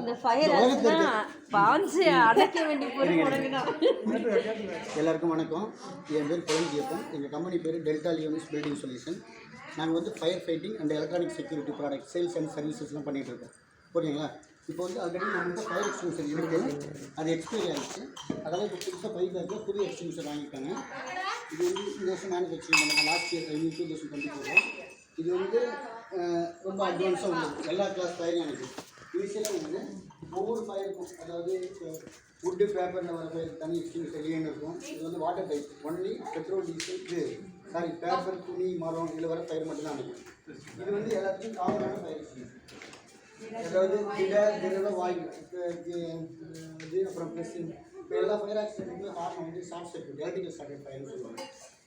இந்த fire Pond's அடைக்க வேண்டிய பொருள் உனக்குதான். எல்லாருக்கும் வணக்கம். என் பேர் கொலஞ்சியப்பன். எங்கள் கம்பெனி பேர் டெல்டா லியோனிஸ் பில்டிங் சொல்யூஷன். நாங்கள் வந்து fire fighting and electronic security product sales and சர்வீசஸ்லாம் பண்ணிகிட்டு இருக்கோம். ஓகேங்களா? இப்போ வந்து ஆல்ரெடி நம்மகிட்ட ஃபயர் எக்ஸ்டிங்யூஷர் இருக்குது, அது எக்ஸ்பைரி ஆகிடுச்சு. அதெல்லாம் இப்போ புதுசாக பைக்காக புது எக்ஸ்டிங்யூஷர் வாங்கியிருக்காங்க. இது வந்து இந்த வருஷம் மேனுஃபேக்சரிங் பண்ணாங்க. Last year 2024. இது வந்து ரொம்ப அட்வான்ஸாக உள்ளது. எல்லா கிளாஸ் ஃபயரும் எனக்கு இனிஷியலாக வந்து ஒவ்வொரு ஃபயருக்கும், அதாவது வுட்டு பேப்பரில் வர ஃபயர் தனி எக்ஸ்டிங்யூஷர் லியன் இருக்கும். இது வந்து water type, only petrol diesel paper துணி மரம் இதில் வர ஃபயர் மட்டும்தான் நினைக்கும். இது வந்து எல்லாத்துக்கும் காமனான ஃபயர் எக்ஸ்டிங்யூஷர். அதாவது திட வாயு இது அப்புறம் ப்ளஸ் இப்போ எல்லா ஃபயர் ஆக்சிடென்ட்டுக்குமே காரணம் வந்து ஷார்ட் சர்க்யூட், எலக்ட்ரிக்கல் ஸ்டார்டட் ஃபயர்னு சொல்லுவாங்க.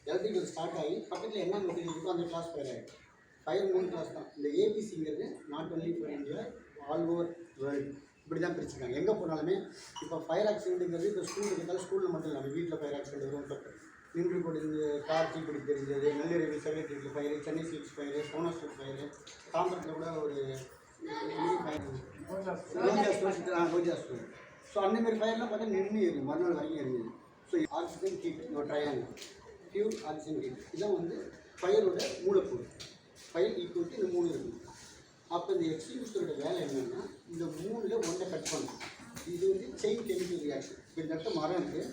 எலக்ட்ரிக்கல் ஸ்டார்ட் ஆகி பக்கத்தில் என்ன மெட்டீரியல் இருக்கோ அந்த கிளாஸ் ஃபயர் ஆகிடும். ஃபயர் 3 கிளாஸ் தான். இந்த ஏபிசிங்கிறது not only for India, all over world இப்படி தான் பிரிச்சுருக்காங்க. எங்கே போனாலுமே இப்போ ஃபயர் ஆக்சிடென்ட்டுங்கிறது இப்போ ஸ்கூல் இருக்கிறதால ஸ்கூலில் மட்டும் இல்லை, நம்ம வீட்டில் ஃபயர் ஆக்சிடென்ட் வரும். நின்று போடுறது, கார் தீப்பிடி தெரிஞ்சது, நெல்லிரவி செக்ரட்டரியில் fire, Chennai silks fire, Sona store fire, தாம்பரத்தில் கூட ஒரு கோஜா ஸ்டோர். ஸோ அந்தமாரி ஃபயர்லாம் பார்த்தா நின்று எரியும், மறுநாள் வரைக்கும் எரியுது. ஸோ ஆக்சிஜன் ஹீட் ஒரு ட்ரையாங்கிள் ஃபியூல் ஆக்சிஜன் ஹீட் இதான் வந்து ஃபயரோட மூலப்பொருள். ஃபயர் ஈக்குவல் டு இந்த 3 இருக்குது. அப்போ இந்த எக்ஸ்டிங்யூஷரோட வேலை என்னென்னா இந்த 3ல் 1 கட் பண்ணும். இது வந்து செயின் கெமிக்கல் ரியாக்ஷன். இப்போ இந்த இடத்த மரம் இருக்குது,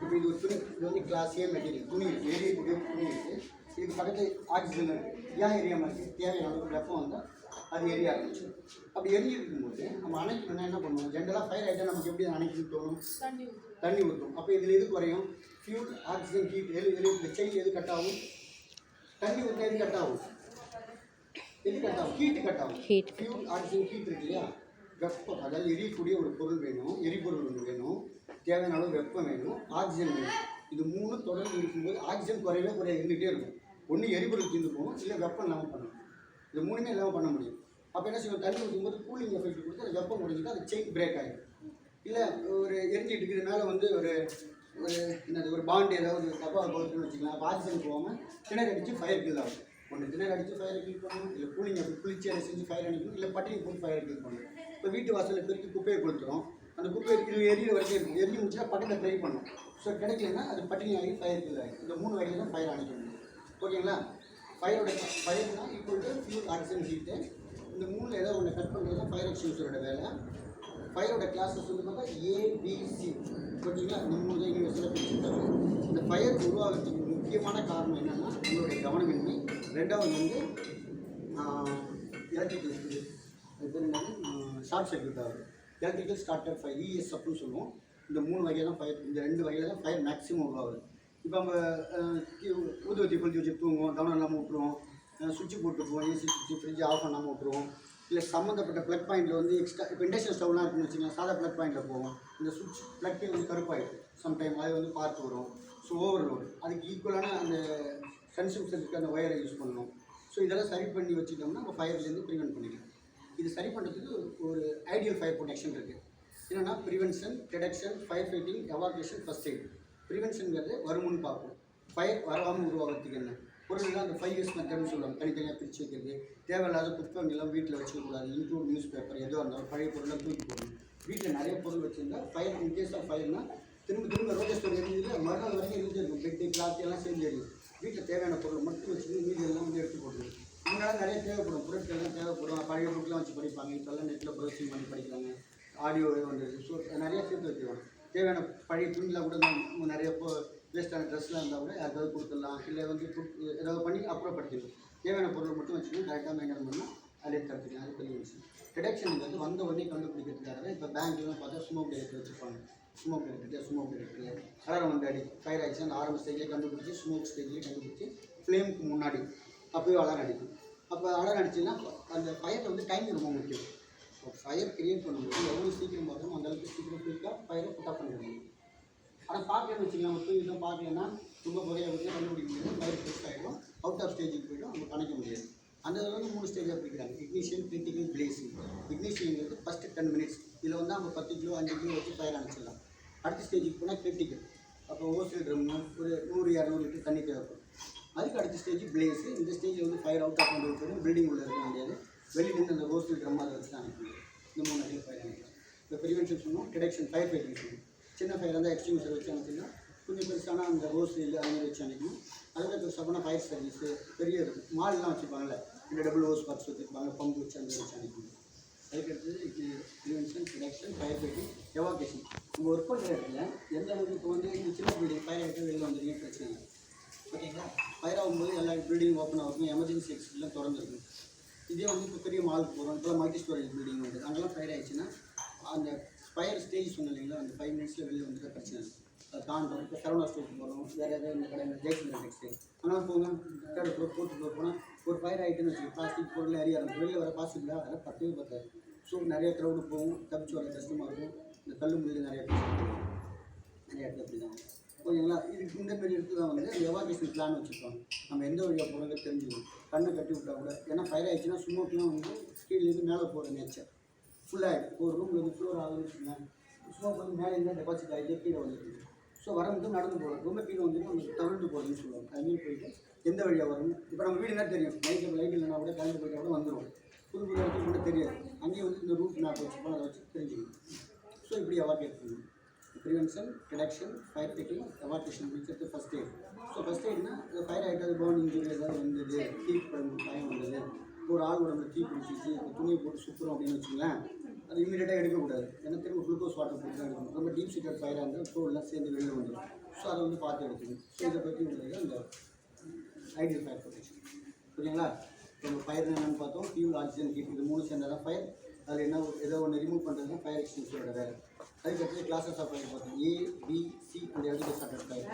இப்போ இது ஒரு துணி, இது வந்து கிளாஸே மெட்டீரியல் துணி இருக்குது, எரியக்கூடிய துணி இருக்குது. இதுக்கு பக்கத்தில் ஆக்சிஜன் இருக்குது. ஏன் எரியாமல் இருக்குது? தேவையான அளவுக்கு வெப்பம் வந்தால் அது எரிய ஆரம்பிச்சு. அப்படி எரியிருக்கும்போது நம்ம அணைக்கணும்னா என்ன பண்ணுவோம்? ஜென்ரலாக ஃபயர் ஆகிட்டால் நமக்கு எப்படி அணைக்கணும்னு தோணும்? தண்ணி ஊற்றும். அப்போ இதில் எது குறையும்? ஃபியூல் ஆக்சிஜன் ஹீட் இந்த செயின் எது கட் ஆகும்? தண்ணி ஊற்றினா எது கட் ஆகும்? எது கட் ஆகும்? ஹீட்டு கட் ஆகும். ஃபியூல் ஆக்சிஜன் ஹீட் இருக்கு இல்லையா? வெப்பம், அதாவது எரியக்கூடிய ஒரு பொருள் வேணும், எரிபொருள் ஒன்று வேணும், தேவையான அளவு வெப்பம் வேணும், ஆக்சிஜன் வேணும். இது 3 தொடர்ந்து இருக்கும்போது ஆக்சிஜன் குறையவே இருந்துகிட்டே இருக்கும். ஒன்று எரிபொருள் தீர்ந்து போகும், இல்லை வெப்பம் இல்லாமல் பண்ணணும். இது 3மே இல்லாமல் பண்ண முடியும். அப்போ என்ன செய்வோம்? தண்ணி ஊற்றும்போது கூலிங் எஃபெக்ட் கொடுத்து அது வெப்பம் முடிஞ்சுட்டு அது செயின் பிரேக் ஆகிடும். இல்லை ஒரு எரிஞ்சிட்டு இருக்கிறதுனால வந்து ஒரு ஒரு பாண்ட் ஏதாவது தப்பாக போகுதுன்னு வச்சுக்கலாம். அப்போ ஆக்சிஜன் போகாமல் கிணறு அடித்து ஃபயர் கில் ஆகும். ஒன்று கிணறு அடித்து ஃபயர் கில் பண்ணணும், இல்லை கூலிங் அப்படி குளிச்சு அதை செஞ்சு ஃபயர் அடிக்கணும், இல்லை பட்டினி போட்டு ஃபயர் கில் பண்ணணும். இப்போ வீட்டு வாசலில் பெருக்கி குப்பையை கொடுத்துரும், அந்த குப்பை இது எரியிற வரைக்கும் இருக்கும். எரிஞ்சு முடிச்சா பக்கத்தில் ட்ரை பண்ணும். ஸோ கிடைக்கலன்னா அது பட்டினி ஆகி ஃபயர் கில் ஆகிடும். இந்த 3 வகையில் தான் ஃபயர் அணைக்க முடியும். ஓகேங்களா? ஃபயர்னா equal to fuel oxygen heat. இந்த 3ல் ஏதாவது ஒன்று கட் பண்ணுறது தான் ஃபயர் எக்ஸ்டிங்யூஷரோட வேலை. ஃபயரோட கிளாஸஸ் வந்து பார்த்தா ஏபிசி. ஓகேங்களா? இந்த 3 தான் யூனிவர்ஸில் பிரிச்சுருக்காங்க. இந்த ஃபயர் உருவாகிறதுக்கு முக்கியமான காரணம் என்னென்னா நம்மளுடைய கவனமின்மை. 2வது வந்து எலக்ட்ரிக்கல் இது பேர் என்னது, ஷார்ட் சர்க்யூட் ஆகுது. எலக்ட்ரிக்கல் ஸ்டார்டர் ஃபயர், இஎஸ் அப்படின்னு சொல்லுவோம். இந்த 3 வகையில் தான் ஃபயர், இந்த 2 வகையில் தான் ஃபயர் மேக்ஸிமம் உருவாகுது. இப்போ நம்ம ஊதுவத்தி கொளுத்தி வச்சு தூங்குவோம், கவனம் இல்லாமல் விட்டுருவோம், சுவிட்சு போட்டுருவோம், ஏசி சுவிட்சு ஃப்ரிட்ஜ் ஆஃப் பண்ணாமல் விட்டுருவோம், இல்லை சம்மந்தப்பட்ட ப்ளக் பாயிண்டில் வந்து எக்ஸ்ட்ரா இப்போ இண்டக்ஷன் ஸ்டவ்லாம் இருக்குன்னு வச்சுக்கலாம், சாதா ப்ளக் பாயிண்டில் போவோம், இந்த சுவிட்ச் ப்ளக்கே வந்து கருப்பாயிடும் சம்டைம், அது வந்து பார்த்து வரும். ஸோ ஓவர்லோடு, அதுக்கு ஈக்குவலான அந்த கன்சம்ஷனுக்கு அந்த ஒயரை யூஸ் பண்ணணும். ஸோ இதெல்லாம் சரி பண்ணி வச்சுட்டோம்னா நம்ம ஃபயர்லேருந்து ப்ரிவென்ட் பண்ணிக்கலாம். இது சரி பண்ணுறதுக்கு ஒரு ஐடியல் ஃபயர் ப்ரொடெக்ஷன் இருக்குது. என்னென்னா prevention, detection, fire fighting, evacuation, first aid. ப்ரிவென்ஷனுங்கிறது வருமுன்னு பார்ப்போம். ஃபயர் வராமல் உருவாகிறதுக்கு என்ன பொருள்லாம் அந்த 5 இயர்ஸ் மெத்தட்னு சொல்லுவாங்க. தனித்தனியாக பிரித்து வைக்கிறது, தேவையில்லாத குப்பைங்கெல்லாம் வீட்டில் வச்சுக்கக்கூடாது, இன்க்ளூட் நியூஸ் பேப்பர் எதுவாக இருந்தாலும் பழைய பொருளாக தூக்கி போடணும். வீட்டில் நிறைய பொருள் வச்சுருந்தா ஃபயர் இன்கேஸ் ஆஃப் ஃபயர்னா திரும்ப ரோஜா ஸ்டோர் எரிஞ்சது மறுநாள் வரைக்கும் இருந்துருக்கும். பெட்டு கிளாத் எல்லாம் சேர்ந்து எரியும். வீட்டில் தேவையான பொருளை மட்டும் வச்சுருந்து மீதி எல்லாம் வந்து எடுத்து போட்டுருது. முன்னாடி நிறைய தேவைப்படும் பொருட்கள்லாம் தேவைப்படும். பழைய புக்கெலாம் வச்சு படிப்பாங்க, இப்போல்லாம் நெட்டில் ப்ரௌசிங் பண்ணி படிக்கிறாங்க, ஆடியோவே வந்துடுது. ஸோ நிறைய சேர்த்து வச்சுருவாங்க. தேவையான பழைய துணிலாம் கூட நிறைய வேஸ்டான ட்ரெஸ்லாம் இருந்தால் கூட யாருக்காவது கொடுத்துடலாம், இல்லை வந்து ஏதாவது பண்ணி அப்புறப்படுத்திடலாம். தேவையான பொருளை மட்டும் வச்சுக்கணும், கரெக்டாக மெயின்டைன் பண்ணால் அதே தடுத்துக்கலாம். அது பெரிய விஷயம். டிடெக்ஷனுங்கிறது வந்த உடனே கண்டுபிடிக்கிறதுக்காக தான் இப்போ பேங்க்லாம் பார்த்தா ஸ்மோக் டிடெக்டர் வச்சுருப்பாங்க. ஸ்மோக் டிடெக்டர் அலாரம் வந்து அடி ஃபயர் ஆகிடுச்சு அந்த ஆரம்ப ஸ்டேஜ்லேயே கண்டுபிடிச்சி, ஸ்மோக் ஸ்டேஜ்லேயே கண்டுபிடிச்சி ஃப்ளேமுக்கு முன்னாடி அப்போயே அலாரம் அடிக்கும். அப்போ அலாரம் அடிச்சுன்னா அந்த ஃபயரில் வந்து டைம் ரொம்ப முக்கியம். இப்போ ஃபயர் கிரியேட் பண்ணும்போது எவ்வளோ சீக்கிரம் பார்த்தோம் அந்தளவுக்கு சீக்கிரம் குயிக்காக ஃபயரை புட்டப் பண்ண முடியும். ஆனால் பார்க்கலன்னு வச்சுக்கலாம், நம்ம தூக்கிட்டோம் பார்க்கலன்னா ரொம்ப புகையை வச்சு கண்டுபிடிக்க முடியாது. ஃபயர் ஃபிக்ஸ் ஆகிடும், அவுட் ஆஃப் ஸ்டேஜுக்கு போய்டும், நம்ம கணக்க முடியாது. அந்த வந்து 3 ஸ்டேஜாக பிடிக்கிறாங்க. Ignition, critical, blazing. இக்னிஷியங்கிறது ஃபஸ்ட்டு 10 மினிட்ஸ். இதில் வந்து நம்ம 10 கிலோ 5 கிலோ வச்சு ஃபயர் அணைச்சிடலாம். அடுத்த ஸ்டேஜுக்கு போனால் கிரிட்டிக்கல். அப்போ ஓசில் ட்ரம்னா ஒரு 100-200 லிட்டர் தண்ணி தேவைப்படும். அதுக்கு அடுத்த ஸ்டேஜ் பிளேஸு. இந்த ஸ்டேஜில் வந்து ஃபயர் அவுட் ஆஃப் கொண்டு போய்டும், பில்டிங் உள்ள இருக்க முடியாது, வெளியிலேருந்து அந்த ஓசில் ட்ரம் அதை வச்சு தான் அணைக்க முடியும். இந்த 3 அடியில் ஃபயர் அணைக்கலாம். இப்போ ப்ரிவென்ஷன் சொன்னோம், டிடெக்ஷன் ஃபயர் ஃபைட்டிங் சொன்னோம். சின்ன ஃபயர் இருந்தால் எக்ஸ்டிங்யூஷர் வச்சு அனுப்பிச்சிங்கன்னா, கொஞ்சம் பெருசான அந்த ரோஸ் இல்லை அது மாதிரி வச்சு அனுப்பணும். அதுக்கப்புறம் சப்போனா ஃபயர் சர்வீஸு பெரிய மால்லாம் வச்சுருப்பாங்கல்ல, இந்த டபுள் ஹோஸ் பாக்ஸ் வச்சுருப்பாங்க, பம்பு வச்சு அந்த வச்சு அனுப்பணும். அதுக்கடுத்தது prevention, detection, fire fighting, evacuation. உங்கள் ஒர்க் பண்ணுற இடத்துல எந்த அளவுக்கு இப்போ வந்து இந்த சின்ன பில்டிங் ஃபயர் ஆகிட்டு வெளியில் வந்துருங்க பிரச்சனை இல்லை. ஓகேங்களா? ஃபயர் ஆகும்போது எல்லா பில்டிங் ஓப்பன் ஆகும், எமர்ஜென்சி எக்ஸிட்லாம் திறந்துருக்கும். இதே வந்து இப்போ பெரிய மாலுக்கு போகிறோம், இப்போலாம் மல்டி ஸ்டோரேஜ் பில்டிங் வந்து அங்கெல்லாம் ஃபயர் ஆயிடுச்சுன்னா அந்த ஃபயர் ஸ்டேஜ் சொன்ன இல்லைங்களா, அந்த 5 மினிட்ஸில் வெளியில் வந்துட்டு பிரச்சனை இல்லை. அதை தாண்டோம். இப்போ சரவணா ஸ்டோருக்கு போகிறோம், வேறு ஏதாவது இந்த கடையில் ஜெய்சந்தர் டெக்ஸ்டைல் ஆனால் போங்க, தேர்ட் ஃப்ளோர் ஃபோர்த் ஃப்ளோர் போனால் ஒரு ஃபயர் ஆகிட்டுன்னு வச்சுக்கோங்க, பிளாஸ்டிக் பொருள் எரிய ஆரம்பிச்சு வெளியில் வர பாசிபிளாக அதெல்லாம் பத்தவே பத்தாது. ஸோ நிறைய க்ரௌடு போகும், தப்பிச்சு வர கஷ்டமாக இருக்கும். இந்த கல் முள்ளு நிறைய இடத்துல அப்படி தான். ஓகேங்களா? இது இந்த மாரி இடத்துல தான் வந்து அந்த எவாகேஷன் பிளான் வச்சுருப்பாங்க. நம்ம எந்த வழியாக போகிறத தெரிஞ்சுக்கணும். கண்ணை கட்டி விட்டா கூட, ஏன்னா ஃபயர் ஆகிடுச்சுன்னா ஸ்மோக்லாம் வந்து ஸ்கீல்லேருந்து மேலே போகிற நேச்சர் ஃபுல்லாகிடும். ஒரு ரூமில் வந்து ஃப்ளோர் ஆகுதுன்னு சொன்னால் ஸ்மோக் வந்து மேலே இருந்தால் டெபாசிட் ஆகிட்டு கீழே வந்துருக்கு. ஸோ வரும்போது நடந்து போகணும், ரொம்ப கீழே வந்துட்டு நம்ம தவிர்த்து போகிறதுன்னு சொல்லுவாங்க. அதுமாரி போயிட்டு எந்த வழியாக வரணும். இப்போ நம்ம வீடு என்ன தெரியும், லைட் இல்லைனா கூட கரண்ட் போயிட்டா கூட வந்துடும். புது இடத்துக்கு கூட தெரியாது. அங்கேயும் வந்து இந்த ரூட் மேப் வச்சுப்போம், அதை வச்சு தெரிஞ்சுக்கணும். ஸோ இப்படி எவாகேட் பண்ணணும். Prevention, detection, fire fighting, evacuation முடிச்சது ஃபஸ்ட் எய்ட். ஸோ ஃபஸ்ட் எய்ட்னா ஃபயர் ஆகிட்டு அது பர்ன் இன்ஜுரி ஏதாவது வந்தது, தீ பயம் வந்தது, ஒரு ஆள் உடம்புல தீ பிடிச்சிச்சு, இப்போ துணியை போட்டு சுற்றுறோம் அப்படின்னு வச்சுங்களேன், அது இமீடியட்டாக எடுக்கக்கூடாது. ஏன்னா திரும்ப குளுக்கோஸ் வாட்டர் போட்டு தான் எடுக்கணும். ரொம்ப டீப் சீட்டட் ஃபயராக இருந்தால் தோல்லாம் சேர்ந்து வெளியில் வந்துடும். ஸோ அதை வந்து பார்த்து எடுத்துக்கணும். ஸோ இதை பற்றி உங்களுக்கு அந்த ஐடியல் ஃபயர் ப்ரொடெக்ஷன். ஓகேங்களா? இப்போ ஃபயர் என்னென்னு பார்த்தோம், ஃபியூல், ஆக்சிஜன், ஹீட், இது 3 சேர்ந்தால் தான் ஃபயர். அதில் என்ன ஏதோ ஒன்று ரிமூவ் பண்ணுறதுனா ஃபயர் எக்ஸ்டிங்ஷரோட வேலை. அதுக்கடுத்து கிளாஸஸ் ஆஃப் ஃபயர் பார்த்தோம், A, B, C அந்த இடத்துல ஸ்டார்டட் ஃபயர்.